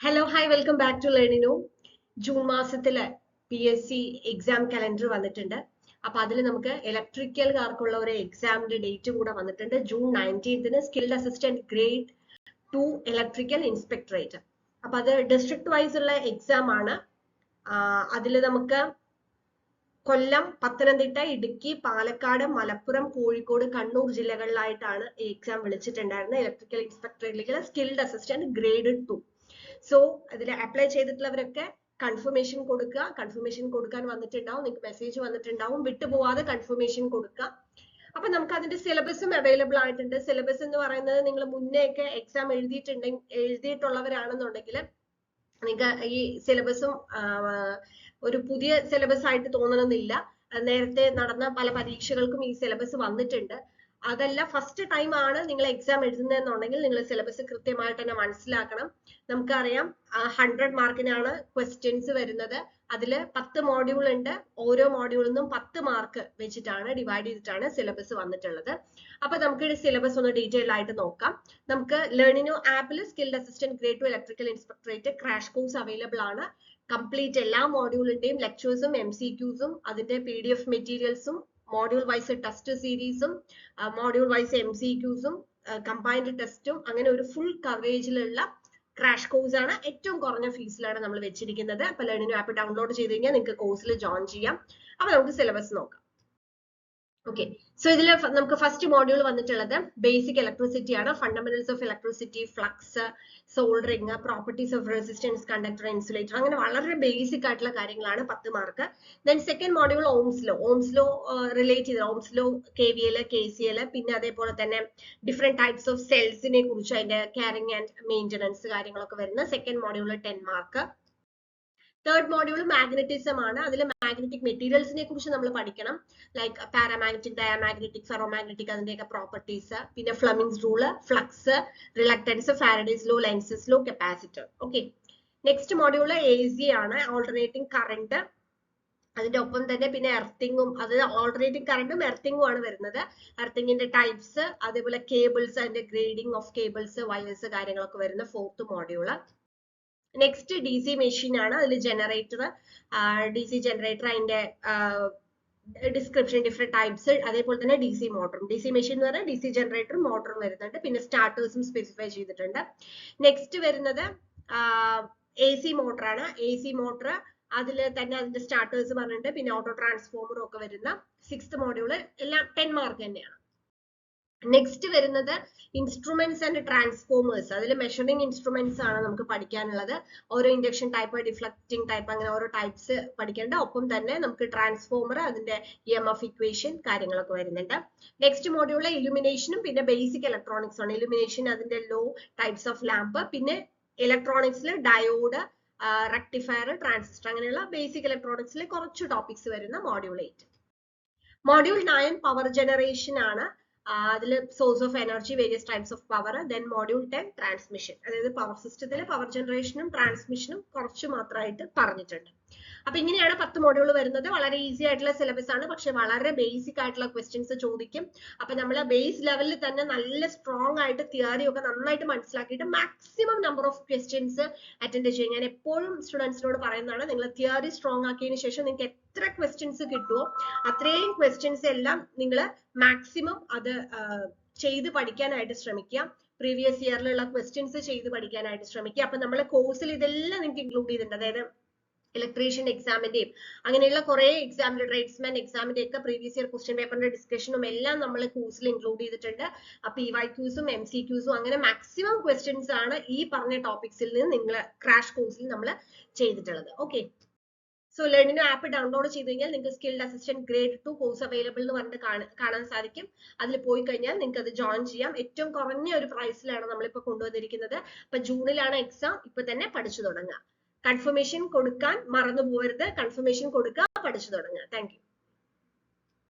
Hello hi welcome back to ലേണിനോ. June മാസത്തിലെ PSC exam calendar വന്നിട്ടുണ്ട്. അപ്പൊ അതിൽ നമുക്ക് ഇലക്ട്രിക്കൽകാർക്കുള്ള ഒരു എക്സാമിന്റെ ഡേറ്റ് കൂടെ വന്നിട്ടുണ്ട്. June 19 skilled assistant grade 2 electrical inspectorate. അപ്പൊ അത് ഡിസ്ട്രിക്ട് വൈസ് ഉള്ള എക്സാം ആണ്. അതിൽ നമുക്ക് കൊല്ലം, പത്തനംതിട്ട, ഇടുക്കി, പാലക്കാട്, മലപ്പുറം, കോഴിക്കോട്, കണ്ണൂർ ജില്ലകളിലായിട്ടാണ് ഈ എക്സാം വിളിച്ചിട്ടുണ്ടായിരുന്നത്. ഇലക്ട്രിക്കൽ ഇൻസ്പെക്ടറേറ്റിലേക്ക് സ്കിൽഡ് അസിസ്റ്റന്റ് ഗ്രേഡ് 2. സോ അതിൽ അപ്ലൈ ചെയ്തിട്ടുള്ളവരൊക്കെ കൺഫർമേഷൻ കൊടുക്കുക. കൺഫർമേഷൻ കൊടുക്കാൻ വന്നിട്ടുണ്ടാവും, നിങ്ങൾക്ക് മെസ്സേജ് വന്നിട്ടുണ്ടാവും. വിട്ടുപോവാതെ കൺഫർമേഷൻ കൊടുക്കുക. അപ്പൊ നമുക്ക് അതിന്റെ സിലബസും അവൈലബിൾ ആയിട്ടുണ്ട്. സിലബസ് എന്ന് പറയുന്നത് നിങ്ങൾ മുന്നേ ഒക്കെ എക്സാം എഴുതിയിട്ടുള്ളവരാണെന്നുണ്ടെങ്കിൽ നിങ്ങൾക്ക് ഈ സിലബസും ഒരു പുതിയ സിലബസ് ആയിട്ട് തോന്നണമെന്നില്ല. നേരത്തെ നടന്ന പല പരീക്ഷകൾക്കും ഈ സിലബസ് വന്നിട്ടുണ്ട്. അതല്ല ഫസ്റ്റ് ടൈം ആണ് നിങ്ങൾ എക്സാം എഴുതുന്നതെന്നുണ്ടെങ്കിൽ നിങ്ങൾ സിലബസ് കൃത്യമായിട്ട് തന്നെ മനസ്സിലാക്കണം. നമുക്കറിയാം 100 മാർക്കിനാണ് ക്വസ്റ്റ്യൻസ് വരുന്നത്. അതിൽ 10 മോഡ്യൂൾ ഉണ്ട്. ഓരോ മോഡ്യൂളിൽ നിന്നും 10 മാർക്ക് വെച്ചിട്ടാണ് ഡിവൈഡ് ചെയ്തിട്ടാണ് സിലബസ് വന്നിട്ടുള്ളത്. അപ്പൊ നമുക്ക് സിലബസ് ഒന്ന് ഡീറ്റെയിൽ ആയിട്ട് നോക്കാം. നമുക്ക് ലേണിനോ ആപ്പിൽ skilled assistant grade 2 electrical inspectorate crash course available ആണ്. കംപ്ലീറ്റ് എല്ലാ മോഡ്യൂളിന്റെയും ലെക്ചേഴ്സും MCQസും അതിന്റെ PDF മെറ്റീരിയൽസും മോഡ്യൂൾ വൈസ് ടെസ്റ്റ് സീരീസും മോഡ്യൂൾ വൈസ് MCQസും കമ്പൈൻഡ് ടെസ്റ്റും അങ്ങനെ ഒരു ഫുൾ കവറേജിലുള്ള ക്രാഷ് കോഴ്സ് ആണ്. ഏറ്റവും കുറഞ്ഞ ഫീസിലാണ് നമ്മൾ വെച്ചിരിക്കുന്നത്. അപ്പൊ ലേണിനോ ആപ്പ് ഡൗൺലോഡ് ചെയ്ത് കഴിഞ്ഞാൽ നിങ്ങൾക്ക് കോഴ്സിൽ ജോയിൻ ചെയ്യാം. അപ്പൊ നമുക്ക് സിലബസ് നോക്കാം. ഓക്കെ, സോ ഇതിൽ നമുക്ക് ഫസ്റ്റ് മോഡ്യൂൾ വന്നിട്ടുള്ളത് ബേസിക് ഇലക്ട്രിസിറ്റി ആണ്. Fundamentals of electricity, flux, soldering, properties of resistance, conductor, insulator, അങ്ങനെ വളരെ ബേസിക് ആയിട്ടുള്ള കാര്യങ്ങളാണ് 10 mark. Then second module Ohm's law relate ചെയ്ത് ഓംസ് ലോ, KVL, KCL, പിന്നെ അതേപോലെ തന്നെ ഡിഫറെന്റ് ടൈപ്സ് ഓഫ് സെൽസിനെ കുറിച്ച് അതിന്റെ കാരിങ് ആൻഡ് മെയിൻ്റനൻസ് കാര്യങ്ങളൊക്കെ വരുന്ന second module 10 mark. Third module magnetism ആണ്. അതിൽ മാഗ്നറ്റിക് മെറ്റീരിയൽസിനെ കുറിച്ച് നമ്മൾ പഠിക്കണം. ലൈക്ക് പാരാമാഗ്നറ്റിക്, ഡയമാഗ്നറ്റിക്, ഫെറോമാഗ്നറ്റിക്, അതിന്റെയൊക്കെ പ്രോപ്പർട്ടീസ്, പിന്നെ Fleming's rule, flux, reluctance, Faraday's law, Lenz's law, capacitor. Okay, next module AC ആണ്, ഓൾട്ടർനേറ്റിംഗ് കറണ്ട്. അതിന്റെ ഒപ്പം തന്നെ പിന്നെ എർത്തിങ്ങും, അത് ഓൾട്ടർനേറ്റിംഗ് കറണ്ടും എർത്തിങ്ങും ആണ് വരുന്നത്. എർത്തിങ്ങിന്റെ ടൈപ്സ്, അതേപോലെ കേബിൾസ്, അതിന്റെ ഗ്രേഡിംഗ് ഓഫ് കേബിൾസ്, വയേഴ്സ് കാര്യങ്ങളൊക്കെ വരുന്ന fourth module. Next DC machine ആണ്. അതിൽ ജനറേറ്റർ, DC ജനറേറ്റർ, അതിന്റെ ഡിസ്ക്രിപ്ഷൻ, ഡിഫറെന്റ് ടൈപ്സ്, അതേപോലെ തന്നെ DC മോട്ടറും. DC മെഷീൻ എന്ന് പറഞ്ഞാൽ DC ജനറേറ്ററും മോട്ടറും വരുന്നുണ്ട്. പിന്നെ സ്റ്റാർട്ടേഴ്സും സ്പെസിഫൈ ചെയ്തിട്ടുണ്ട്. നെക്സ്റ്റ് വരുന്നത് AC മോട്ടറാണ്. AC മോട്ടർ അതിൽ തന്നെ അതിന്റെ സ്റ്റാർട്ടേഴ്സ് പറഞ്ഞിട്ടുണ്ട്. പിന്നെ ഓട്ടോ ട്രാൻസ്ഫോമറും ഒക്കെ വരുന്ന 6th മോഡ്യൂള് എല്ലാം 10 മാർക്ക് തന്നെയാണ്. നെക്സ്റ്റ് വരുന്നത് ഇൻസ്ട്രുമെന്റ്സ് ആൻഡ് ട്രാൻസ്ഫോമേഴ്സ്. അതിൽ മെഷറിംഗ് ഇൻസ്ട്രുമെന്റ്സ് ആണ് നമുക്ക് പഠിക്കാനുള്ളത്. ഓരോ ഇൻഡക്ഷൻ ടൈപ്പ്, ഡിഫ്ലക്റ്റിംഗ് ടൈപ്പ്, അങ്ങനെ ഓരോ ടൈപ്സ് പഠിക്കേണ്ട. ഒപ്പം തന്നെ നമുക്ക് ട്രാൻസ്ഫോമർ, അതിന്റെ EMF ഇക്വേഷൻ കാര്യങ്ങളൊക്കെ വരുന്നുണ്ട്. നെക്സ്റ്റ് മോഡ്യൂളിലെ ഇലുമിനേഷനും പിന്നെ ബേസിക് ഇലക്ട്രോണിക്സ് ആണ്. ഇലുമിനേഷൻ, അതിന്റെ ലോ, ടൈപ്സ് ഓഫ് ലാമ്പ്, പിന്നെ ഇലക്ട്രോണിക്സിൽ ഡയോഡ്, റെക്ടിഫയർ, ട്രാൻസിസ്റ്റർ, അങ്ങനെയുള്ള ബേസിക് ഇലക്ട്രോണിക്സിൽ കുറച്ച് ടോപ്പിക്സ് വരുന്ന മോഡ്യൂൾ 8. മോഡ്യൂൾ 9 പവർ ജനറേഷൻ ആണ്. അതിൽ source of energy, various types of power. Then module 10 transmission, അതായത് പവർ സിസ്റ്റത്തിൽ പവർ ജനറേഷനും ട്രാൻസ്മിഷനും കുറച്ച് മാത്രമായിട്ട് പറഞ്ഞിട്ടുണ്ട്. അപ്പൊ ഇങ്ങനെയാണ് 10 മോഡ്യൂൾ വരുന്നത്. വളരെ ഈസി ആയിട്ടുള്ള സിലബസ് ആണ്, പക്ഷെ വളരെ ബേസിക് ആയിട്ടുള്ള ക്വസ്റ്റ്യൻസ് ചോദിക്കും. അപ്പൊ നമ്മൾ ബേസ് ലെവലിൽ തന്നെ നല്ല സ്ട്രോങ് ആയിട്ട് തിയറി ഒക്കെ നന്നായിട്ട് മനസ്സിലാക്കിയിട്ട് maximum number of questions attend ചെയ്യും. ഞാൻ എപ്പോഴും സ്റ്റുഡൻസിനോട് പറയുന്നതാണ്, നിങ്ങൾ തിയറി സ്ട്രോങ് ആക്കിയതിനു ശേഷം നിങ്ങൾക്ക് എത്ര ക്വസ്റ്റ്യൻസ് കിട്ടുമോ അത്രയും ക്വസ്റ്റ്യൻസ് എല്ലാം നിങ്ങൾ മാക്സിമം അത് ചെയ്ത് പഠിക്കാനായിട്ട് ശ്രമിക്കുക. പ്രീവിയസ് ഇയറിലുള്ള ക്വസ്റ്റ്യൻസ് ചെയ്ത് പഠിക്കാനായിട്ട് ശ്രമിക്കുക. അപ്പൊ നമ്മളെ കോഴ്സിൽ ഇതെല്ലാം നിങ്ങൾക്ക് ഇൻക്ലൂഡ് ചെയ്തിട്ടുണ്ട്. അതായത് ഇലക്ട്രീഷ്യൻ എക്സാമിന്റെയും അങ്ങനെയുള്ള കുറെ എക്സാമിന്റെ, ട്രേഡ്സ്മാൻ എക്സാമിന്റെ ഒക്കെ പ്രീവിയസ് ഇയർ ക്വസ്റ്റ്യൻ പേപ്പറിന്റെ ഡിസ്കഷനും എല്ലാം നമ്മൾ കോഴ്സിൽ ഇൻക്ലൂഡ് ചെയ്തിട്ടുണ്ട്. PYQസും MCQസും അങ്ങനെ മാക്സിമം ക്വസ്റ്റ്യൻസ് ആണ് ഈ പറഞ്ഞ ടോപ്പിക്സിൽ നിന്ന് നിങ്ങൾ ക്രാഷ് കോഴ്സിൽ നമ്മൾ ചെയ്തിട്ടുള്ളത്. Okay, so Learnino app download ചെയ്ത് കഴിഞ്ഞാൽ നിങ്ങൾക്ക് skilled assistant grade 2 course available എന്ന് പറഞ്ഞിട്ട് കാണാൻ സാധിക്കും. അതിൽ പോയി കഴിഞ്ഞാൽ നിങ്ങൾക്ക് അത് ജോയിൻ ചെയ്യാം. ഏറ്റവും കുറഞ്ഞ ഒരു പ്രൈസിലാണ് നമ്മളിപ്പോ കൊണ്ടുവന്നിരിക്കുന്നത്. അപ്പൊ ജൂണിലാണ് എക്സാം. ഇപ്പൊ തന്നെ പഠിച്ചു തുടങ്ങുക. കൺഫർമേഷൻ കൊടുക്കാൻ മറന്നു പോകരുത്. കൺഫർമേഷൻ കൊടുക്കുക, പഠിച്ചു തുടങ്ങുക. Thank you.